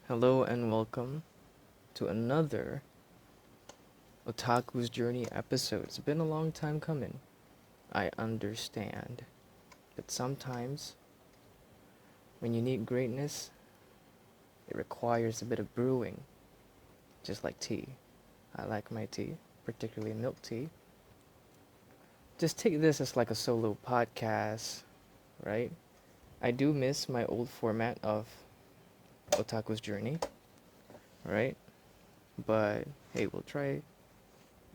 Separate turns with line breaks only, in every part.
Hello and welcome to another Otaku's Journey episode. It's been a long time coming. I understand. But sometimes, when you need greatness, it requires a bit of brewing, just like tea. I like my tea, particularly milk tea. Just take this as like a solo podcast, right? I do miss my old format of Otaku's Journey, right? But hey, we'll try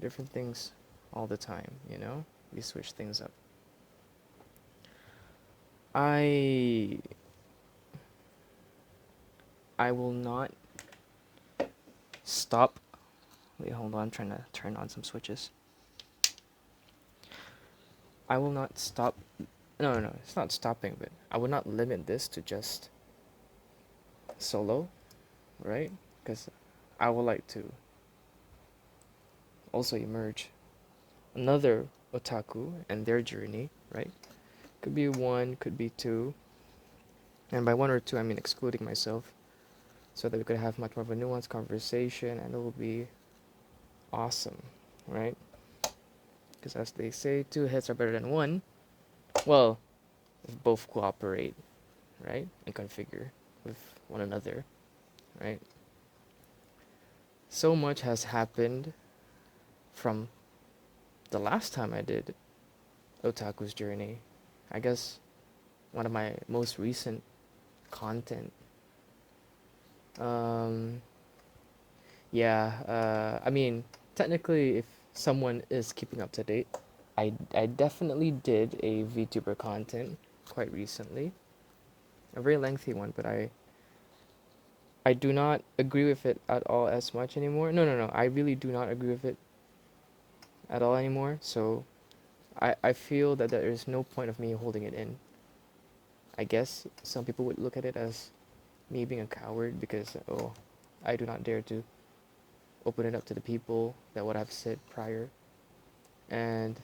different things all the time, you know? We switch things up. I I will not stop. Wait, hold on. I'm trying to turn on some switches. I will not stop. No, no, no. It's not stopping, but I will not limit this to just solo, right? Because I would like to also emerge another otaku and their journey, right? Could be one, could be two. And by one or two, I mean excluding myself, so that we could have much more of a nuanced conversation and it will be awesome, right? Because as they say, two heads are better than one. Well, if both cooperate, right, and configure with one another, right? So much has happened from the last time I did Otaku's Journey. I guess one of my most recent content. Um, yeah, I mean, technically, if someone is keeping up to date, I definitely did a VTuber content quite recently. A very lengthy one, but I do not agree with it at all as much anymore. No, no, no. I really do not agree with it at all anymore. So I feel that there is no point of me holding it in. I guess some people would look at it as me being a coward because, oh, I do not dare to open it up to the people that what I've said prior. And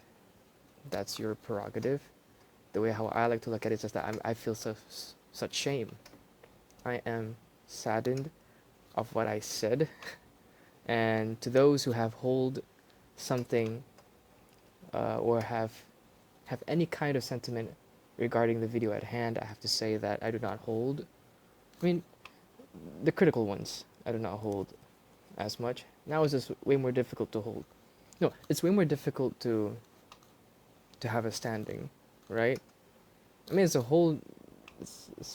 that's your prerogative. The way how I like to look at it is just that I feel such shame. I am saddened of what I said. And to those who have hold something or have any kind of sentiment regarding the video at hand, I have to say that I do not hold. I mean, the critical ones I do not hold as much. Now it's just way more difficult to hold. No, it's way more difficult to have a standing, right? I mean, it's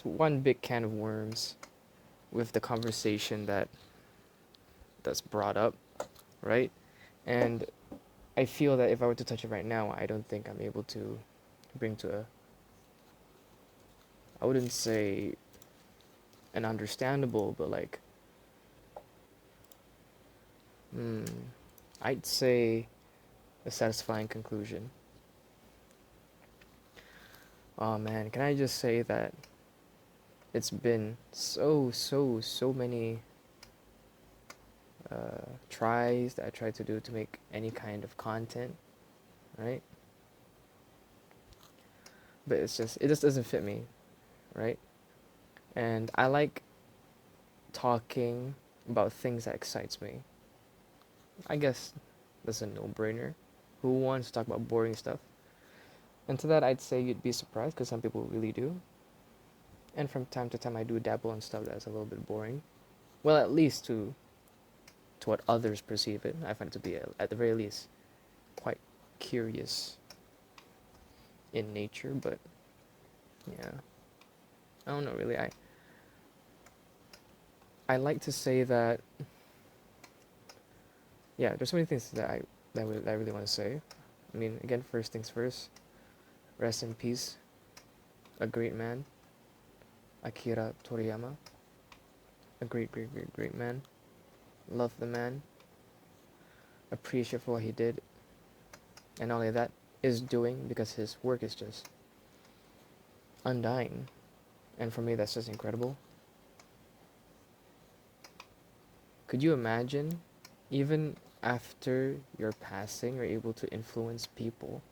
one big can of worms with the conversation that's brought up, right? And I feel that if I were to touch it right now, I don't think I'm able to bring to a, I wouldn't say an understandable, but like, hmm, I'd say a satisfying conclusion. Oh man, can I just say that it's been so many tries that I tried to do to make any kind of content, right? But it just doesn't fit me, right? And I like talking about things that excites me. I guess that's a no-brainer. Who wants to talk about boring stuff? And to that, I'd say you'd be surprised because some people really do. And from time to time, I do dabble in stuff that's a little bit boring. Well, at least to what others perceive it. I find it to be, at the very least, quite curious in nature. But yeah, I don't know really. I like to say that yeah. There's so many things that I really want to say. I mean, again, first things first. Rest in peace, a great man, Akira Toriyama. A great man. Love the man. Appreciate for what he did, and not only that, is doing because his work is just undying. And for me, that's just incredible. Could you imagine, even after your passing, you're able to influence people,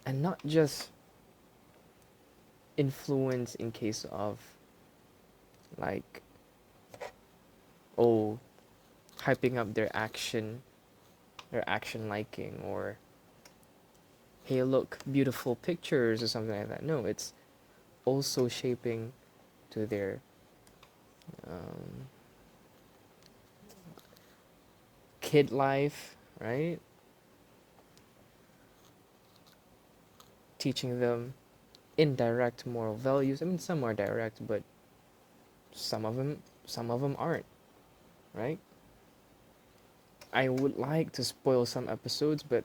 and not just influence in case of like oh, hyping up their action liking, or hey, look, beautiful pictures or something like that. No, it's also shaping to their um, kid life, right? Teaching them indirect moral values. I mean, some are direct, but some of them, some of them aren't, right? I would like to spoil some episodes, but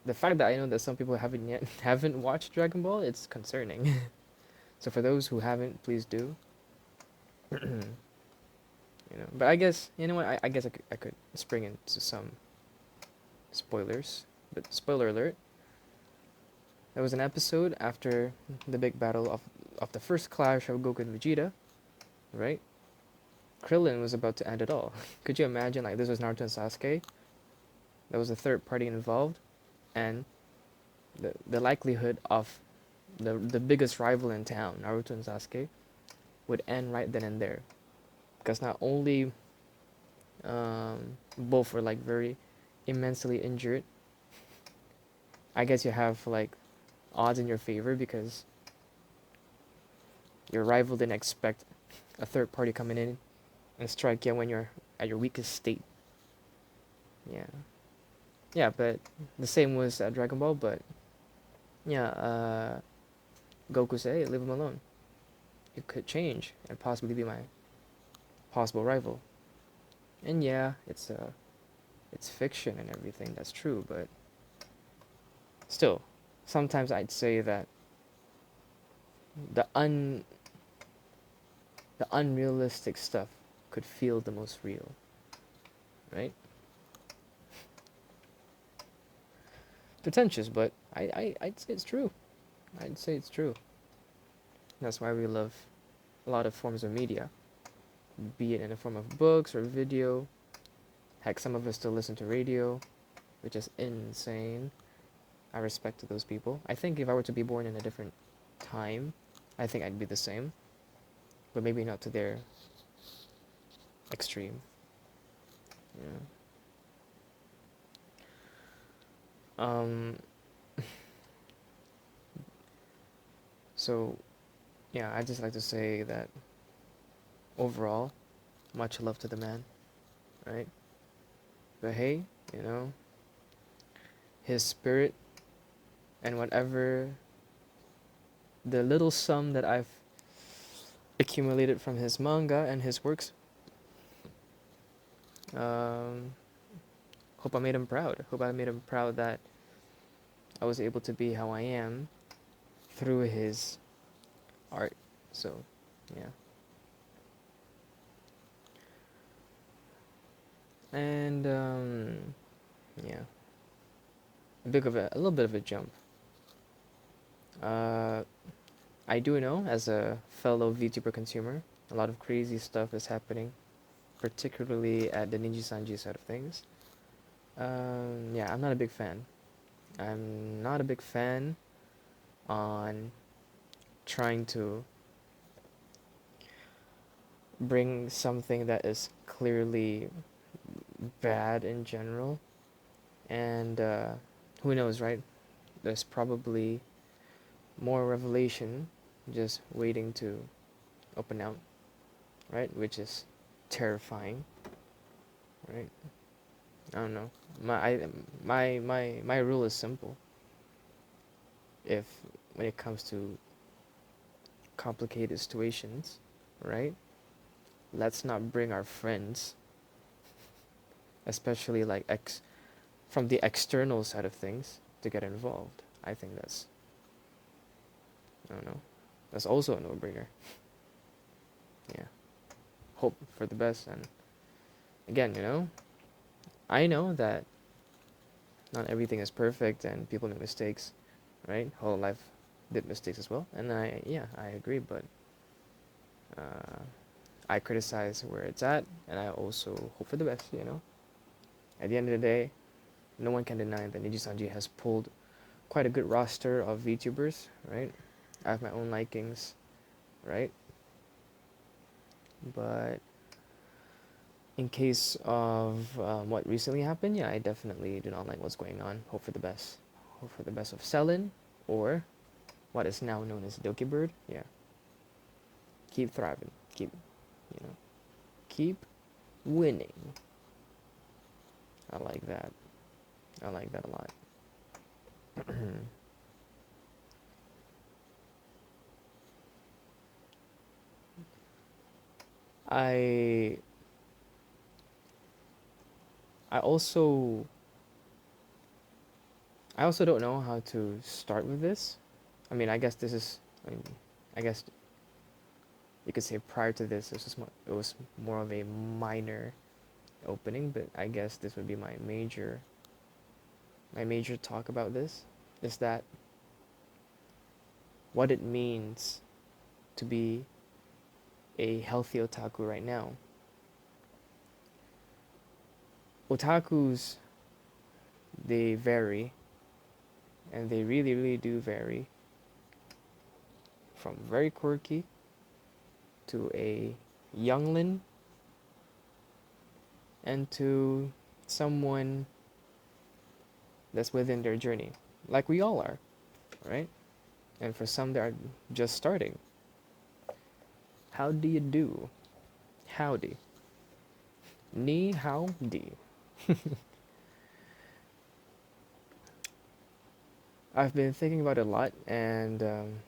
the fact that I know that some people haven't watched Dragon Ball, it's concerning. So for those who haven't, please do. But I guess you know what I guess I could spring into some spoilers. But spoiler alert: there was an episode after the big battle of the first clash of Goku and Vegeta, right? Krillin was about to end it all. Could you imagine, like, this was Naruto and Sasuke? There was a third party involved, and the likelihood of the biggest rival in town, Naruto and Sasuke, would end right then and there. Because not only both were like very immensely injured, I guess you have like odds in your favor because your rival didn't expect a third party coming in and strike you when you're at your weakest state. Yeah, yeah, but the same was at Dragon Ball. But yeah, Goku said, "Hey, leave him alone. You could change and possibly be my possible rival." And yeah, it's fiction and everything. That's true, but still, sometimes I'd say that the un the unrealistic stuff could feel the most real, right? Pretentious, but I'd say it's true. I'd say it's true. That's why we love a lot of forms of media, be it in the form of books or video. Heck, some of us still listen to radio, which is insane. I respect those people. I think if I were to be born in a different time, I think I'd be the same, but maybe not to their extreme. Yeah. Um. So, yeah, I just like to say that overall, much love to the man, right? But hey, you know, his spirit and whatever the little sum that I've accumulated from his manga and his works, um, hope I made him proud. Hope I made him proud that I was able to be how I am through his art. So, yeah. And yeah, a little bit of a jump. Uh, I do know, as a fellow VTuber consumer, a lot of crazy stuff is happening, particularly at the Ninja Sanji side of things. Yeah, I'm not a big fan. I'm not a big fan on trying to bring something that is clearly bad in general. And who knows, right? There's probably more revelation just waiting to open out, right? Which is terrifying, right? I don't know. My rule is simple. If when it comes to complicated situations, right? Let's not bring our friends, especially like from the external side of things, to get involved. I think I don't know. That's also a no-brainer. Yeah. Hope for the best, and again, I know that not everything is perfect and people make mistakes, right? Whole life did mistakes as well, and I agree, but uh, I criticize where it's at, and I also hope for the best. At the end of the day, no one can deny that Nijisanji has pulled quite a good roster of VTubers, right? I have my own likings, right? But in case of what recently happened, yeah, I definitely do not like what's going on. Hope for the best. Hope for the best of Selen, or what is now known as Doki Bird. Yeah, keep thriving. Keep, you know, keep winning. I like that. I like that a lot. I I also I also don't know how to start with this. I mean, I guess this is. I mean, I guess you could say prior to this, it was more of a minor opening, but I guess this would be my major talk about this is that what it means to be a healthy otaku right now. Otakus, they vary, and they really, really do vary from very quirky to a youngling and to someone that's within their journey, like we all are, right? And for some, they are just starting. How do you do? Howdy. Ni hao di. I've been thinking about it a lot, and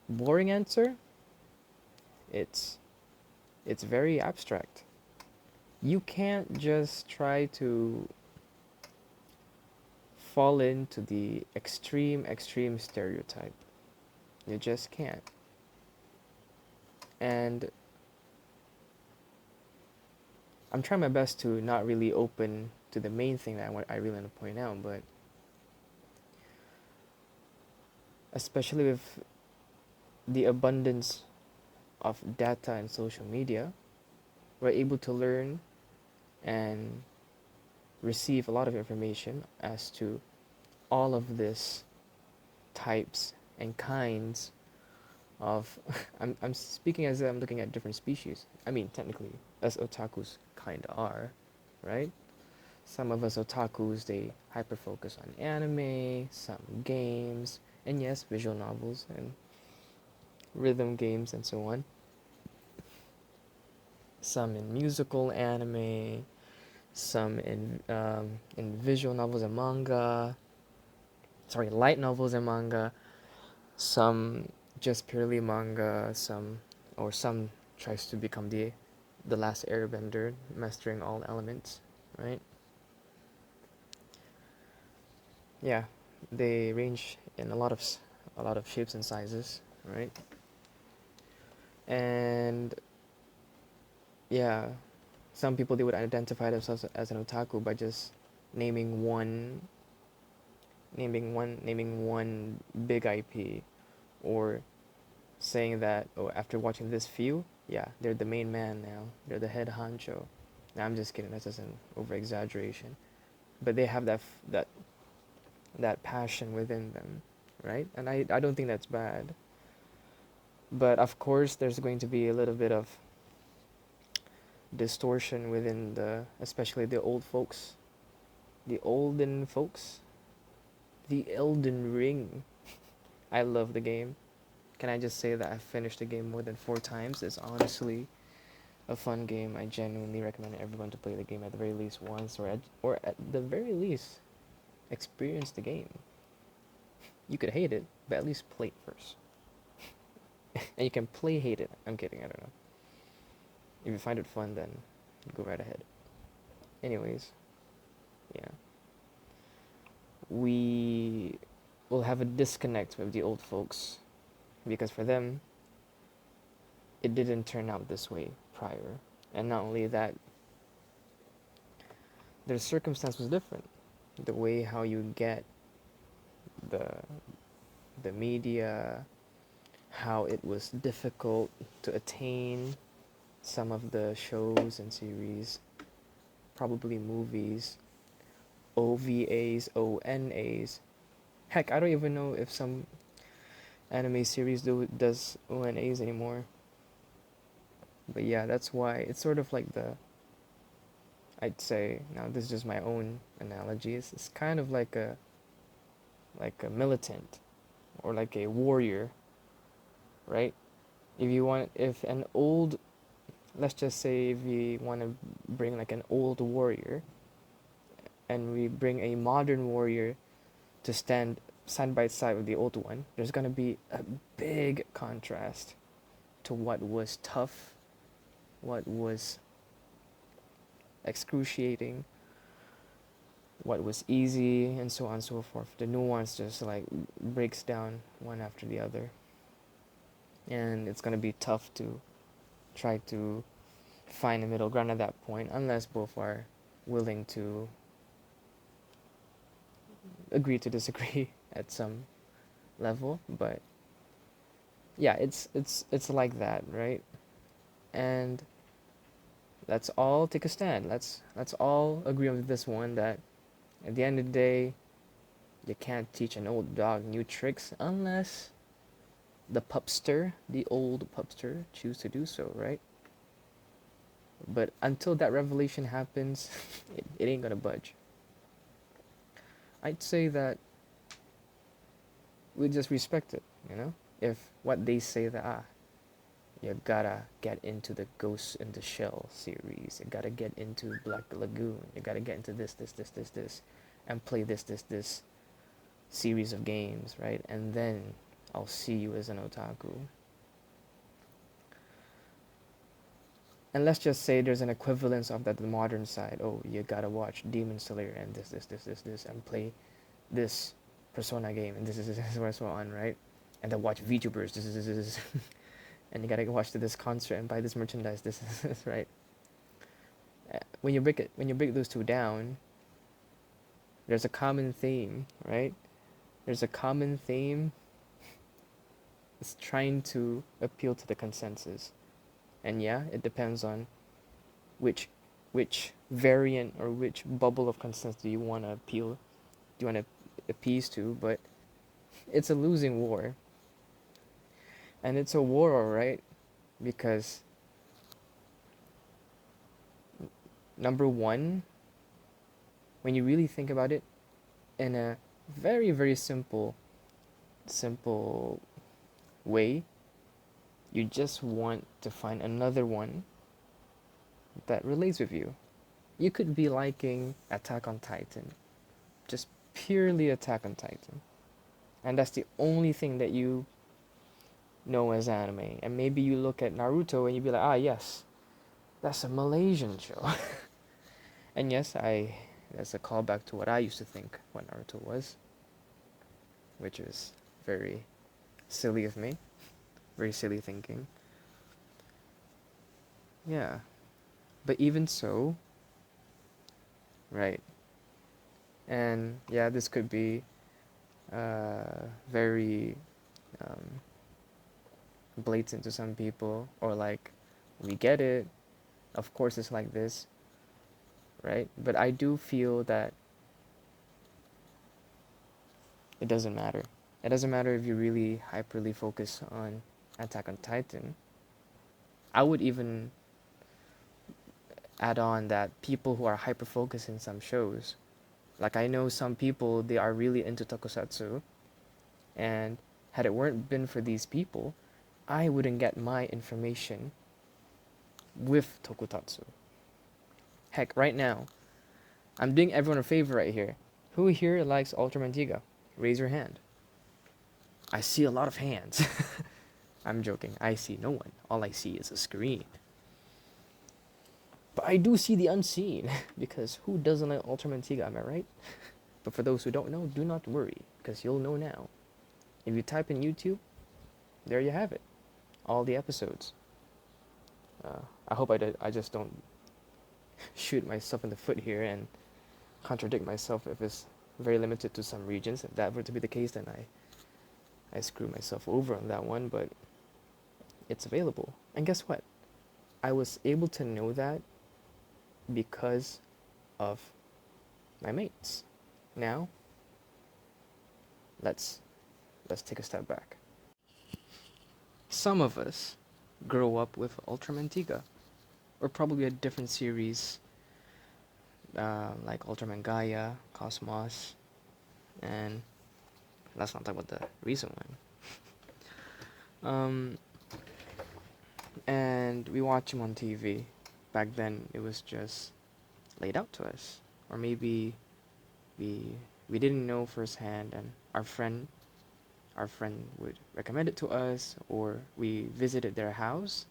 boring answer. It's it's very abstract. You can't just try to fall into the extreme stereotype. You just can't. And I'm trying my best to not really open to the main thing that I really want to point out, but especially with the abundance of data and social media, we're able to learn and receive a lot of information as to all of this types and kinds of I'm speaking as I'm looking at different species. I mean, technically, us otakus kind of are, right? Some of us otakus, they hyper focus on anime, some games, and yes, visual novels and rhythm games and so on. Some in musical anime, some in visual novels and manga. Sorry, light novels and manga. Some just purely manga. Some tries to become the last airbender, mastering all elements, right? Yeah, they range in a lot of shapes and sizes, right? And yeah, some people they would identify themselves as an otaku by just naming one naming one big IP, or saying that, oh, after watching this few, yeah, they're the main man now, they're the head honcho. Now I'm just kidding, that's just an over exaggeration, but they have that passion within them, right? And I don't think that's bad. But of course, there's going to be a little bit of distortion within especially the old folks, the olden folks, the Elden Ring. I love the game. Can I just say that I've finished the game more than 4 times? It's honestly a fun game. I genuinely recommend everyone to play the game at the very least once, or at the very least experience the game. You could hate it, but at least play it first. And you can play hate it. I'm kidding. I don't know. If you find it fun, then go right ahead. Anyways, yeah, we will have a disconnect with the old folks because for them, it didn't turn out this way prior. And not only that, their circumstance was different. The way how you get the the media, how it was difficult to attain some of the shows and series, probably movies, OVAs, ONAs. Heck, I don't even know if some anime series does ONAs anymore. But yeah, that's why it's sort of like I'd say, now this is just my own analogy, it's kind of like a militant or like a warrior, right? If an old, let's just say if we want to bring like an old warrior and we bring a modern warrior to stand side by side with the old one, there's going to be a big contrast to what was tough, what was excruciating, what was easy, and so on and so forth. The nuance just like breaks down one after the other. And it's going to be tough to try to find a middle ground at that point unless both are willing to agree to disagree at some level. But yeah, it's like that, right? And let's all take a stand. Let's all agree on this one, that at the end of the day, you can't teach an old dog new tricks unless the old pupster, choose to do so, right? But until that revelation happens, it ain't gonna budge. I'd say that we just respect it, you know? If what they say that, you gotta get into the Ghost in the Shell series, you gotta get into Black Lagoon, you gotta get into this, and play this series of games, right? And then I'll see you as an otaku. And let's just say there's an equivalence of that, the modern side. Oh, you gotta watch Demon Slayer and this, and play this Persona game, and this, so on, right? And then watch VTubers, this, and you gotta watch this concert and buy this merchandise, this, right? When you break those two down, there's a common theme, right? There's a common theme. It's trying to appeal to the consensus. And yeah, it depends on which variant or which bubble of consensus do you want to appease to, but it's a losing war. And it's a war, alright, because number one, when you really think about it in a very, very simple way, you just want to find another one that relates with you. You could be liking Attack on Titan, just purely Attack on Titan, and that's the only thing that you know as anime. And maybe you look at Naruto and you be like, yes, that's a Malaysian show. And yes, that's a callback to what I used to think what Naruto was, which is very silly of me, very silly thinking. Yeah, but even so, right? And yeah, this could be very blatant to some people, or like, we get it, of course it's like this, right? But I do feel that it doesn't matter. It doesn't matter if you really hyperly focus on Attack on Titan. I would even add on that people who are hyper focused in some shows, like I know some people, they are really into tokusatsu, and had it weren't been for these people, I wouldn't get my information with tokusatsu. Heck, right now, I'm doing everyone a favor right here. Who here likes Ultraman Tiga? Raise your hand. I see a lot of hands. I'm joking. I see no one. All I see is a screen. But I do see the unseen, because who doesn't like Ultraman Tiga, am I right? But for those who don't know, do not worry, because you'll know now. If you type in YouTube, there you have it. All the episodes. I hope I just don't shoot myself in the foot here and contradict myself if it's very limited to some regions. If that were to be the case, then I screw myself over on that one, but it's available. And guess what? I was able to know that because of my mates. Now, let's take a step back. Some of us grow up with Ultraman Tiga, or probably a different series like Ultraman Gaia, Cosmos, and let's not talk about the recent one. And we watch them on TV. Back then, it was just laid out to us, or maybe we we didn't know firsthand, and our friend would recommend it to us, or we visited their house,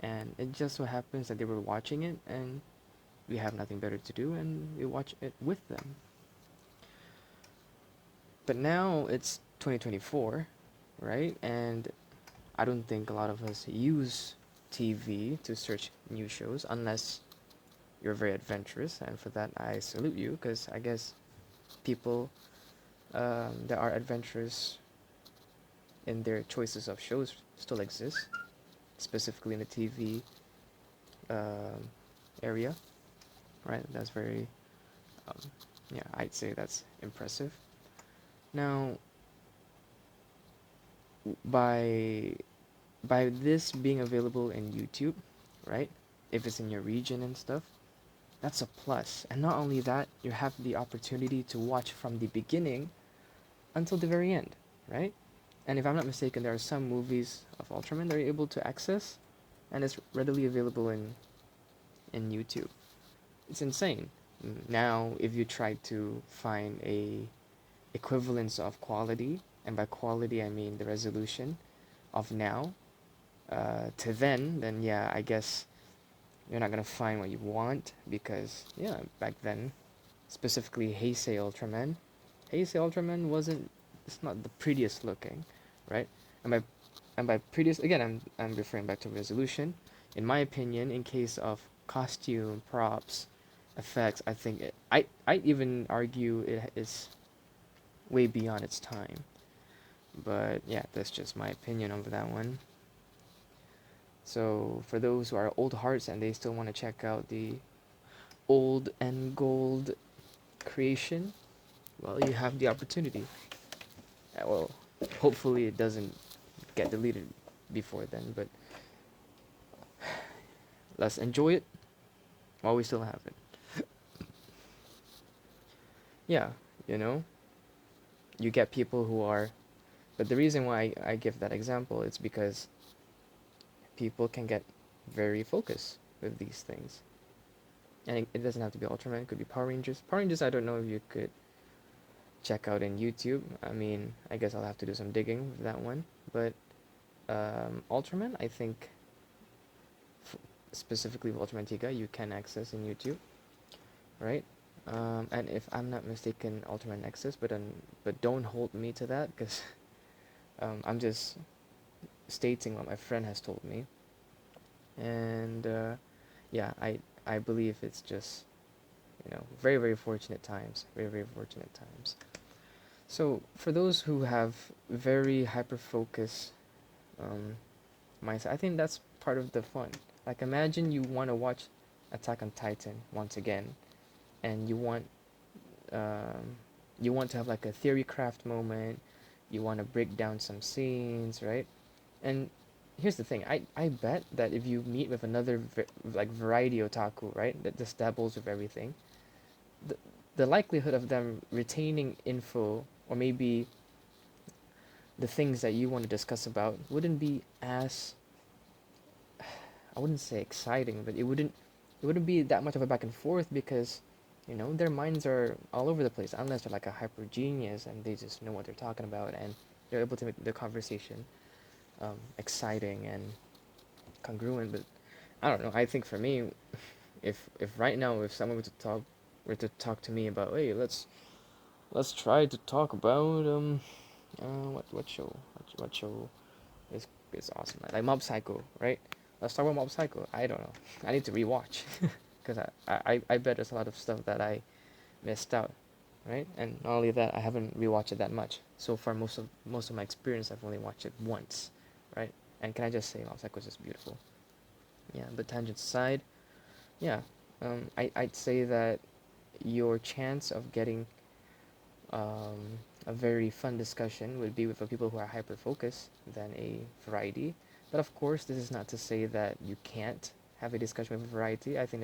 and it just so happens that they were watching it, and we have nothing better to do, and we watch it with them. But now it's 2024, right? And I don't think a lot of us use TV to search new shows unless you're very adventurous, and for that I salute you, because I guess people that are adventurous in their choices of shows still exist, specifically in the TV um, area, right? That's very, um, yeah, I'd say that's impressive. Now, by this being available in YouTube, right? If it's in your region and stuff, that's a plus. And not only that, you have the opportunity to watch from the beginning until the very end, right? And if I'm not mistaken, there are some movies of Ultraman that you're able to access, and it's readily available in YouTube. It's insane. Now, if you try to find a equivalence of quality, and by quality I mean the resolution of now to then yeah, I guess you're not gonna find what you want, because yeah, back then, specifically Heisei Ultraman, wasn't, it's not the prettiest looking, right? And by prettiest, again, I'm referring back to resolution. In my opinion, in case of costume, props, effects, I think I even argue it is way beyond its time. But yeah, that's just my opinion of that one. So for those who are old hearts and they still want to check out the old and gold creation, well, you have the opportunity. Well, hopefully it doesn't get deleted before then, but let's enjoy it while we still have it. Yeah, you know, you get people who are, but the reason why I give that example is because people can get very focused with these things. And it doesn't have to be Ultraman, it could be Power Rangers. Power Rangers, I don't know if you could check out in YouTube. I mean, I guess I'll have to do some digging with that one. But Ultraman, I think, specifically with Ultraman Tiga, you can access in YouTube, right? And if I'm not mistaken, Ultraman Nexus, but don't hold me to that, because I'm just stating what my friend has told me. And yeah, I believe it's just, very very fortunate times, very very fortunate times. So for those who have very hyper focus mindset, I think that's part of the fun. Like, imagine you want to watch Attack on Titan once again, and um, you want to have like a theory craft moment. You want to break down some scenes, right? And here's the thing. I bet that if you meet with another like variety otaku, right, that just dabbles with everything, the, the likelihood of them retaining info, or maybe the things that you want to discuss about, wouldn't be as, I wouldn't say exciting, but it wouldn't be that much of a back and forth, because their minds are all over the place, unless they're like a hyper genius and they just know what they're talking about, and they're able to make the conversation exciting and congruent. But I don't know. I think for me, if right now, if someone were to talk to me about, hey, let's try to talk about what show, what show is awesome, like Mob Psycho, right? Let's talk about Mob Psycho. I don't know. I need to rewatch, because I bet there's a lot of stuff that I missed out, right? And not only that, I haven't rewatched it that much so far. Most of my experience, I've only watched it once, right? And can I just say, Mob Psycho is just beautiful. Yeah. But tangents aside, yeah, I'd say that your chance of getting a very fun discussion would be with the people who are hyper focused than a variety. But of course, this is not to say that you can't have a discussion with variety. I think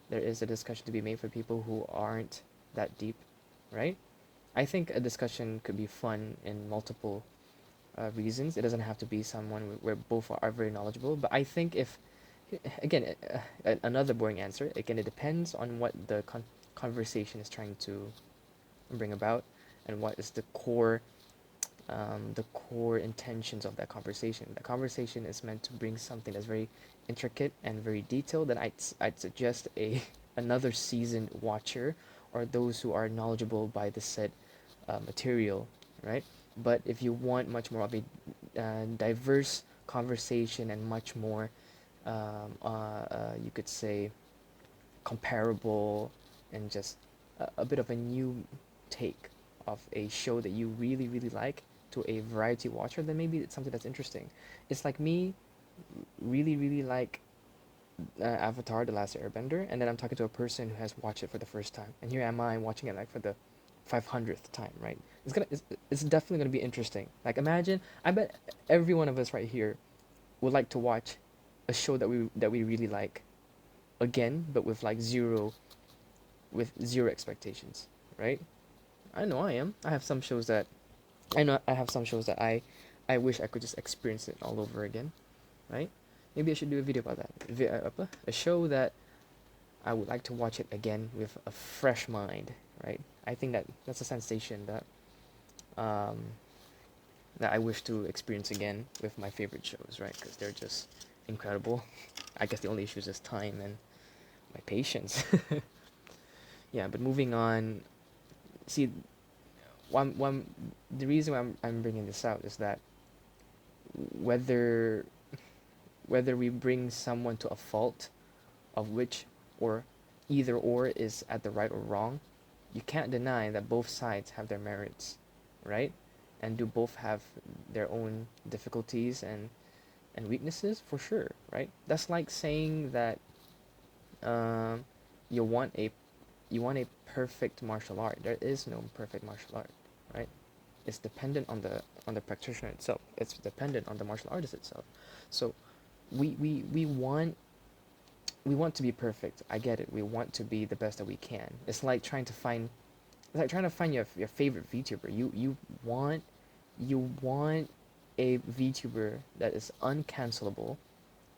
there is a discussion to be made for people who aren't that deep, right? I think a discussion could be fun in multiple reasons. It doesn't have to be someone where both are very knowledgeable. But I think if, again, another boring answer. Again, it depends on what the conversation is trying to bring about, and what is the core intentions of that conversation. The conversation is meant to bring something that's very intricate and very detailed. Then I'd suggest a another seasoned watcher, or those who are knowledgeable by the said material, right? But if you want much more of a diverse conversation and much more, you could say, comparable, and just a bit of a new take of a show that you really, really like to a variety watcher, then maybe it's something that's interesting. It's like me really, really like Avatar: The Last Airbender, and then I'm talking to a person who has watched it for the first time, and here am I watching it like for the 500th time, right? It's definitely gonna be interesting. Like imagine, I bet every one of us right here would like to watch a show that we really like again, but with zero expectations, right? I know I am. I have some shows that I wish I could just experience it all over again, right? Maybe I should do a video about that. A show that I would like to watch it again with a fresh mind, right? I think that's a sensation um, that I wish to experience again with my favorite shows, right? Because they're just incredible. I guess the only issue is just time and my patience. Yeah, but moving on. See, one the reason why I'm bringing this out is that whether whether we bring someone to a fault of which, or either or is at the right or wrong, you can't deny that both sides have their merits, right? And do both have their own difficulties and weaknesses, for sure, right? That's like saying that um, you want a you want a perfect martial art. There is no perfect martial art, right? It's dependent on the practitioner itself. It's dependent on the martial artist itself. So we want to be perfect. I get it. We want to be the best that we can. It's like trying to find your favorite VTuber. You want a VTuber that is uncancelable,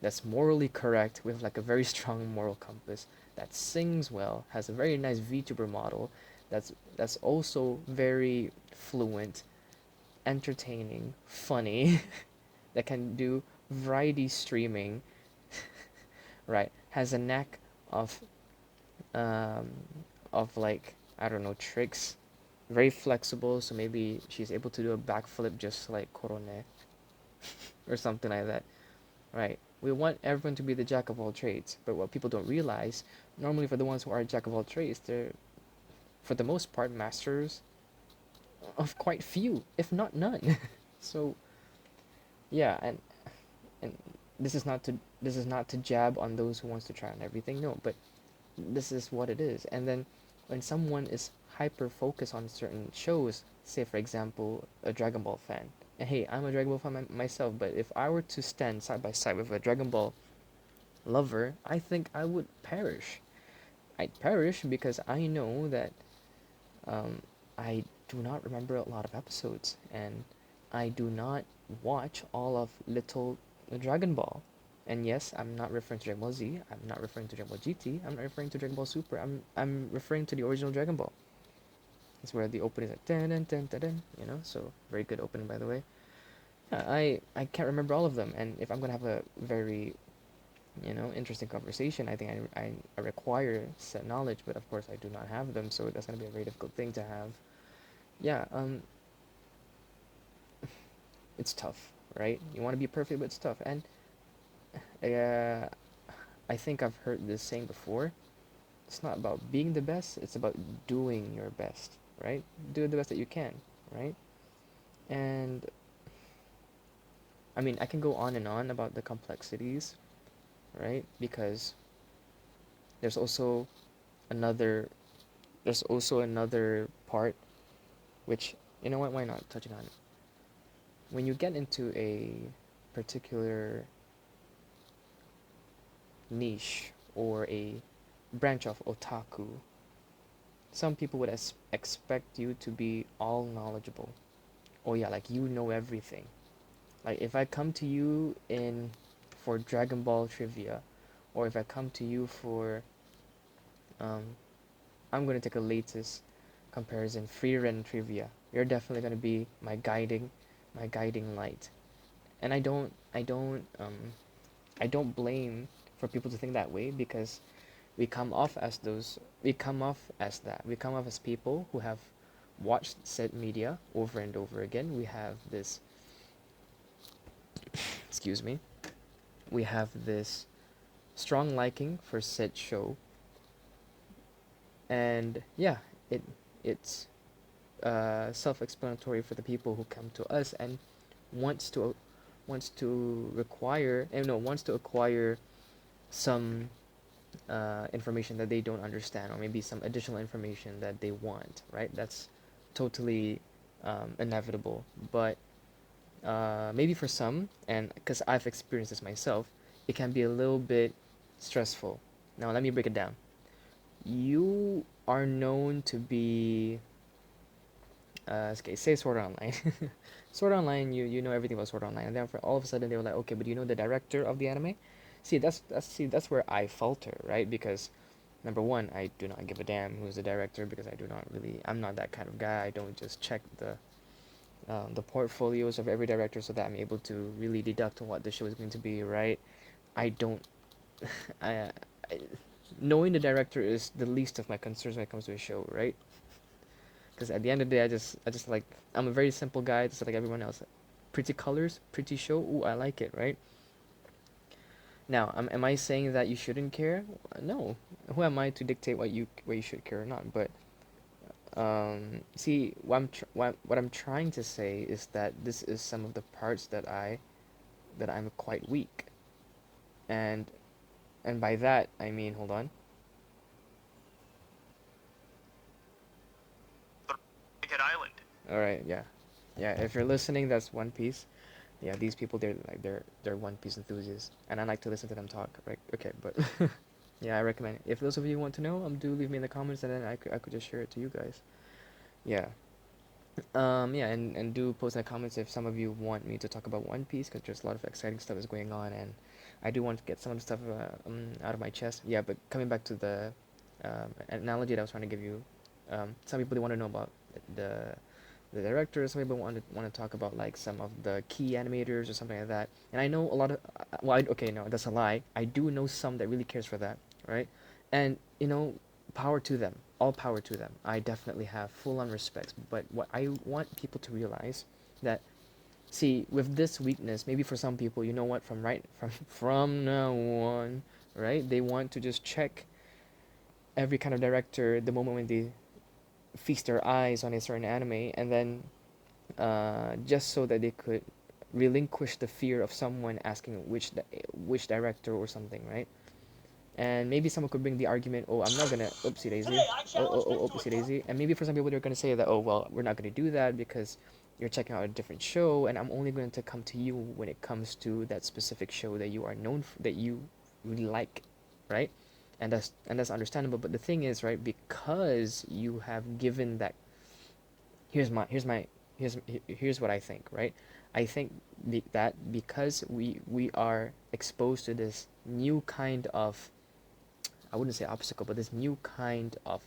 that's morally correct with like a very strong moral compass, that sings well, has a very nice VTuber model, that's also very fluent, entertaining, funny, that can do variety streaming, right? Has a knack of um, like, I don't know, tricks, very flexible. So maybe she's able to do a backflip just like Korone or something like that, right? We want everyone to be the jack of all trades, but what people don't realize, normally for the ones who are jack of all trades, they're for the most part masters of quite few, if not none. So yeah, and this is not to jab on those who wants to try on everything. No, but this is what it is. And then when someone is hyper focused on certain shows, say for example a Dragon Ball fan, and hey, I'm a Dragon Ball fan myself, but if I were to stand side by side with a Dragon Ball lover, I think I would perish. I'd perish because I know that um, I do not remember a lot of episodes, and I do not watch all of Little Dragon Ball. And yes, I'm not referring to Dragon Ball Z. I'm not referring to Dragon Ball GT. I'm not referring to Dragon Ball Super. I'm referring to the original Dragon Ball. It's where the opening is like dun dun dun dun dun. So very good opening, by the way. Yeah, I can't remember all of them, and if I'm gonna have a very interesting conversation, I think I require set knowledge, but of course I do not have them, so that's gonna be a very difficult thing to have. Yeah, it's tough, right? You want to be perfect, but it's tough, and uh, I think I've heard this saying before. It's not about being the best; it's about doing your best, right? Do the best that you can, right? And I mean, I can go on and on about the complexities, right? Because there's also another there's also another part which, you know what, why not touching on it? When you get into a particular niche or a branch of otaku, some people would expect you to be all knowledgeable. Oh yeah, like you know everything. Like if I come to you in for Dragon Ball trivia, or if I come to you for um, I'm gonna take a latest comparison, Free Ren trivia. You're definitely gonna be my guiding light. And I don't blame for people to think that way because we come off as that. We come off as people who have watched said media over and over again. We have this, excuse me, we have this strong liking for said show, and yeah, it it's self-explanatory for the people who come to us and wants to wants to acquire some information that they don't understand, or maybe some additional information that they want, right? That's totally inevitable. But maybe for some, and because I've experienced this myself, it can be a little bit stressful. Now, let me break it down. You are known to be, okay, say Sword Art Online. Sword Art Online, you know everything about Sword Art Online, and then for all of a sudden they were like, okay, but you know the director of the anime? That's where I falter, right? Because number one, I do not give a damn who's the director because I'm not that kind of guy. I don't just check the portfolios of every director so that I'm able to really deduct on what the show is going to be, right? I don't, I, I, knowing the director is the least of my concerns when it comes to a show, right? Because at the end of the day, I just like, I'm a very simple guy, just like everyone else. Pretty colors, pretty show, ooh, I like it, right? Now, am I saying that you shouldn't care? No. Who am I to dictate what you should care or not? But see, what I'm trying to say is that this is some of the parts that I'm quite weak, and by that I mean, hold on. Wicked Island. All right, yeah, yeah. If you're listening, that's One Piece. Yeah, these people they're One Piece enthusiasts, and I like to listen to them talk. Right? Okay, but yeah, I recommend it. If those of you want to know, do leave me in the comments, and then I could just share it to you guys. Yeah. Yeah, and do post in the comments if some of you want me to talk about One Piece because there's a lot of exciting stuff is going on, and I do want to get some of the stuff out of my chest. Yeah, but coming back to the analogy that I was trying to give you, some people they want to know about the the director. Some people want to talk about like some of the key animators or something like that. And I know a lot of okay, no, that's a lie. I do know some that really cares for that, right? And power to them, all power to them. I definitely have full on respect. But what I want people to realize that, see, with this weakness, maybe for some people, you know what, from now on, right? They want to just check every kind of director the moment when they feast their eyes on a certain anime, and then just so that they could relinquish the fear of someone asking which director or something, right? And maybe someone could bring the argument, oh, I'm not gonna, oopsie daisy, oopsie daisy, and maybe for some people they're gonna say that, oh, well, we're not gonna do that because you're checking out a different show, and I'm only going to come to you when it comes to that specific show that you are known for, that you really like, right? And that's understandable. But the thing is, right, because you have given that, here's here's what I think, right? I think that because we are exposed to this new kind of, I wouldn't say obstacle, but this new kind of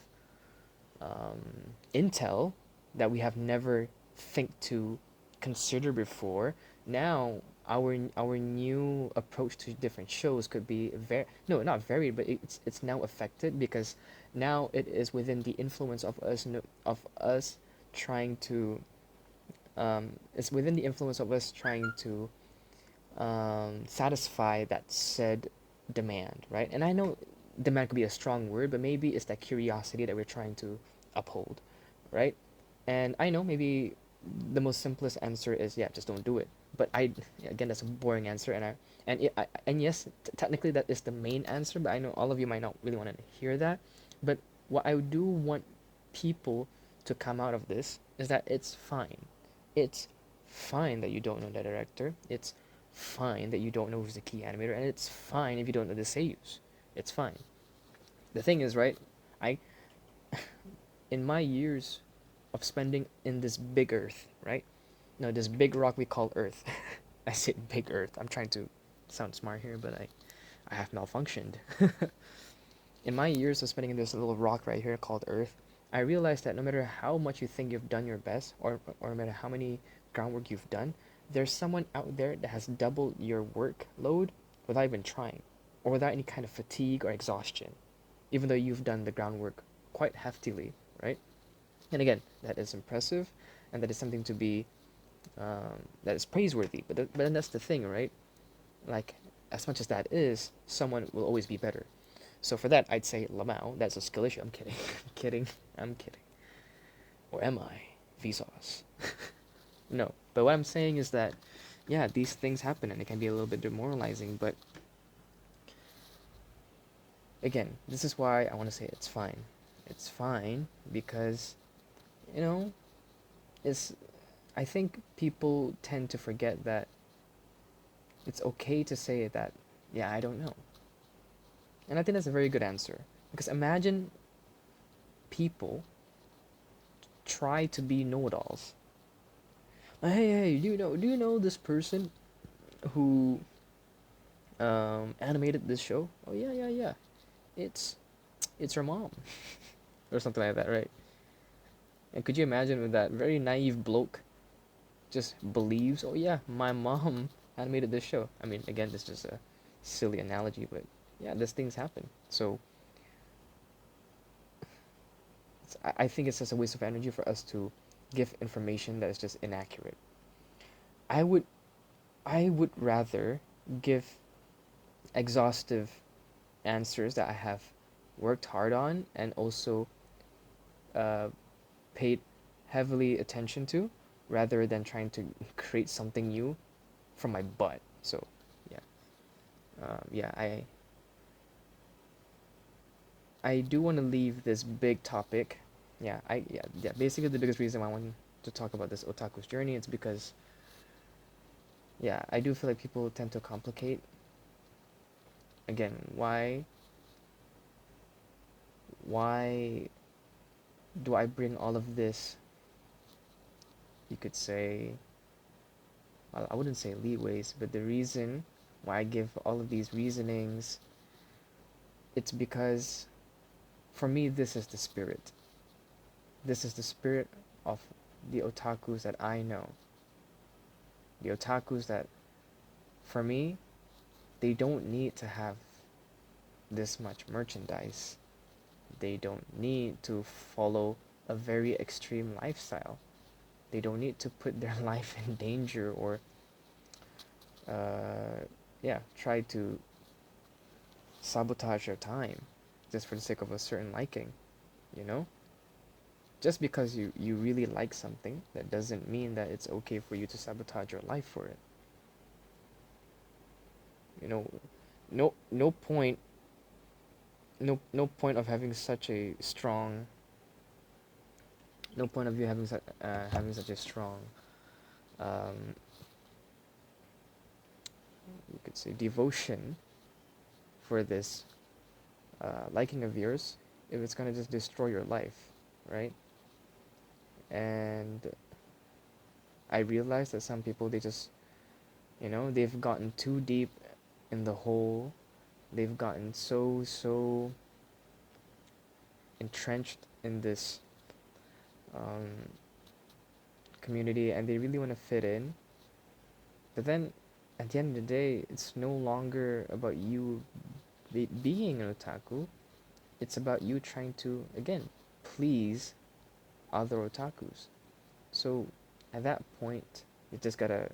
intel that we have never think to consider before. Now our new approach to different shows could be very, no, not varied, but it's now affected because now it is within the influence of us, of us trying to it's within the influence of us trying to satisfy that said demand, right? And I know demand could be a strong word, but maybe it's that curiosity that we're trying to uphold, right? And I know maybe the most simplest answer is, yeah, just don't do it. But again, that's a boring answer, and yes, technically that is the main answer. But I know all of you might not really want to hear that. But what I do want people to come out of this is that it's fine. It's fine that you don't know the director. It's fine that you don't know who's the key animator, and it's fine if you don't know the seiyus. It's fine. The thing is, right? I in my years of spending in this big Earth, right? No, this big rock we call Earth. I said big Earth. I'm trying to sound smart here, but I have malfunctioned. In my years of spending in this little rock right here called Earth, I realized that no matter how much you think you've done your best, or no matter how many groundwork you've done, there's someone out there that has doubled your workload without even trying, or without any kind of fatigue or exhaustion, even though you've done the groundwork quite heftily, right? And again, that is impressive, and that is something to be that is praiseworthy. But then that's the thing, right? Like, as much as that is, someone will always be better. So for that, I'd say Lamau. That's a skill issue. I'm kidding. I'm kidding. I'm kidding. Or am I? Vsauce. No. But what I'm saying is that, yeah, these things happen and it can be a little bit demoralizing. But again, this is why I want to say it's fine. It's fine because, you know, it's. I think people tend to forget that it's okay to say that, yeah, I don't know. And I think that's a very good answer. Because imagine people try to be know-it-alls. Hey, do you know this person who animated this show? Oh yeah. It's it's her mom or something like that, right? And could you imagine with that very naive bloke just believes, oh yeah, my mom animated this show. I mean, again, this is just a silly analogy, but yeah, these things happen. So I think it's just a waste of energy for us to give information that is just inaccurate. I would I would rather give exhaustive answers that I have worked hard on and also uh, paid heavily attention to, rather than trying to create something new from my butt. So yeah, yeah, I do want to leave this big topic. Yeah. Basically, the biggest reason why I want to talk about this otaku's journey is because, yeah, I do feel like people tend to complicate. Again, why do I bring all of this? You could say, well, I wouldn't say leeways, but the reason why I give all of these reasonings, it's because for me, this is the spirit. This is the spirit of the otakus that I know. The otakus that, for me, they don't need to have this much merchandise. They don't need to follow a very extreme lifestyle. They don't need to put their life in danger or, yeah, try to sabotage their time just for the sake of a certain liking, you know? Just because you really like something, that doesn't mean that it's okay for you to sabotage your life for it. You know, no point, no point of having such a strong, no point of you having such a strong, um, you could say, devotion for this liking of yours if it's gonna just destroy your life, right? And I realize that some people, they just, they've gotten too deep in the hole. They've gotten so entrenched in this um, community, and they really want to fit in. But then, at the end of the day, it's no longer about you being an otaku. It's about you trying to, again, please other otakus. So at that point, you just gotta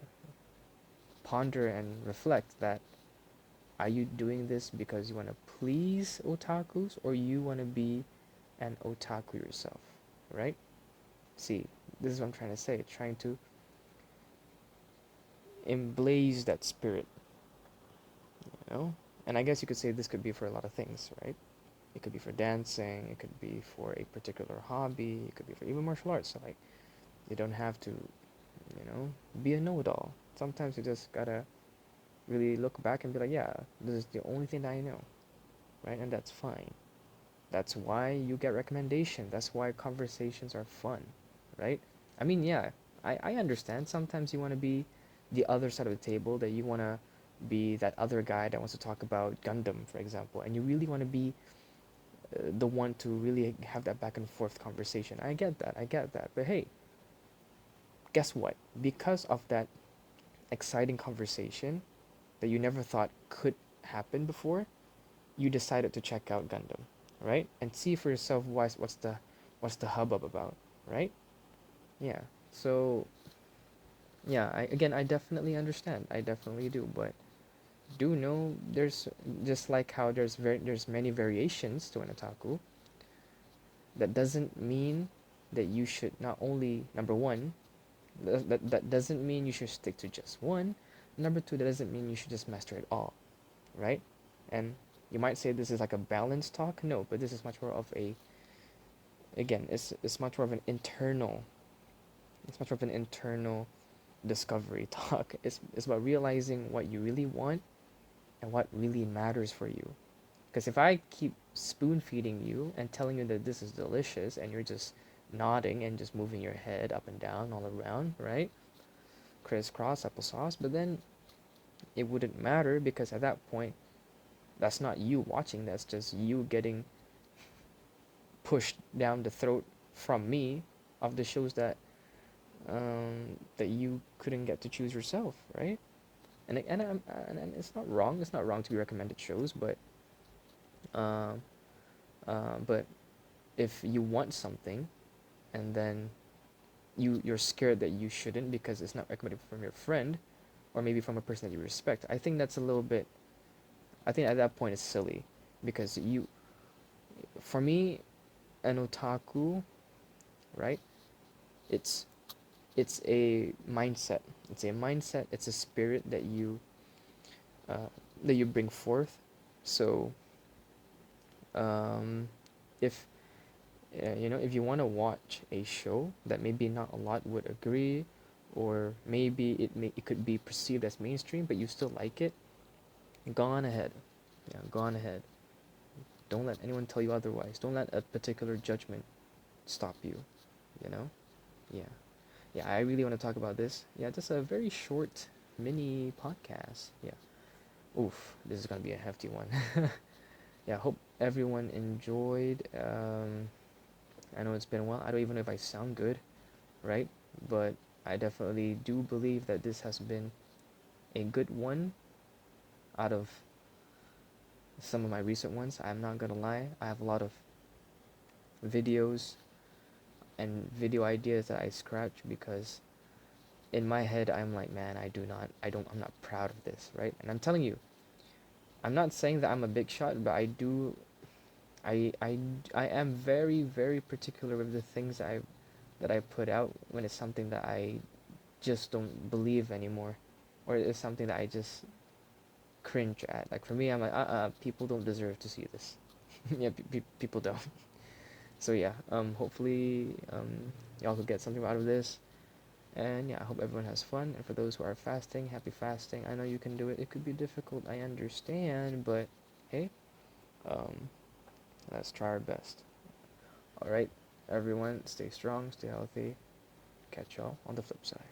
ponder and reflect that, are you doing this because you want to please otakus, or you want to be an otaku yourself, right? See, this is what I'm trying to say. Trying to emblaze that spirit, you know? And I guess you could say this could be for a lot of things, right? It could be for dancing, it could be for a particular hobby, it could be for even martial arts. So, like, you don't have to, be a know it all. Sometimes you just gotta really look back and be like, yeah, this is the only thing that I know, right? And that's fine. That's why you get recommendation. That's why conversations are fun, right? I mean, yeah, I understand. Sometimes you want to be the other side of the table, that you want to be that other guy that wants to talk about Gundam, for example, and you really want to be the one to really have that back and forth conversation. I get that. I get that. But hey, guess what? Because of that exciting conversation that you never thought could happen before, you decided to check out Gundam, right? And see for yourself what's the hubbub about, right? Yeah. So yeah, I definitely understand. I definitely do, but do know there's just like how there's many variations to an otaku. That doesn't mean that you should not only number one. That doesn't mean you should stick to just one. Number two, that doesn't mean you should just master it all, right? And you might say this is like a balanced talk. No, but this is much more of a, again, it's much more of an internal, it's much more of an internal discovery talk. It's about realizing what you really want and what really matters for you. Because if I keep spoon feeding you and telling you that this is delicious and you're just nodding and just moving your head up and down all around, right? Crisscross applesauce, but then it wouldn't matter because at that point, that's not you watching, that's just you getting pushed down the throat from me of the shows that you couldn't get to choose yourself, right? And it's not wrong. It's not wrong to be recommended shows, um, but if you want something and then you're scared that you shouldn't because it's not recommended from your friend or maybe from a person that you respect, I think that's a little bit. I think at that point it's silly because for me, an otaku, right? It's it's a mindset. It's a mindset. It's a spirit uh, that you bring forth. So um, if if you want to watch a show that maybe not a lot would agree, or maybe it could be perceived as mainstream, but you still like it, go on ahead. Yeah, go on ahead. Don't let anyone tell you otherwise. Don't let a particular judgment stop you. You know? Yeah. Yeah, I really want to talk about this. Yeah, just a very short mini podcast. Yeah. Oof, this is gonna be a hefty one. Yeah, hope everyone enjoyed. I know it's been a while. I don't even know if I sound good, right? But I definitely do believe that this has been a good one out of some of my recent ones. I'm not gonna lie. I have a lot of videos and video ideas that I scratch because in my head I'm like, man, I'm not proud of this, right? And I'm telling you, I'm not saying that I'm a big shot, but I I I am very very particular with the things that I put out when it's something that I just don't believe anymore, or it's something that I just cringe at. Like for me, I'm like, people don't deserve to see this. Yeah, people don't. So yeah, hopefully, y'all could get something out of this. And yeah, I hope everyone has fun. And for those who are fasting, happy fasting. I know you can do it. It could be difficult, I understand, but hey, um, let's try our best. All right, everyone, stay strong, stay healthy. Catch y'all on the flip side.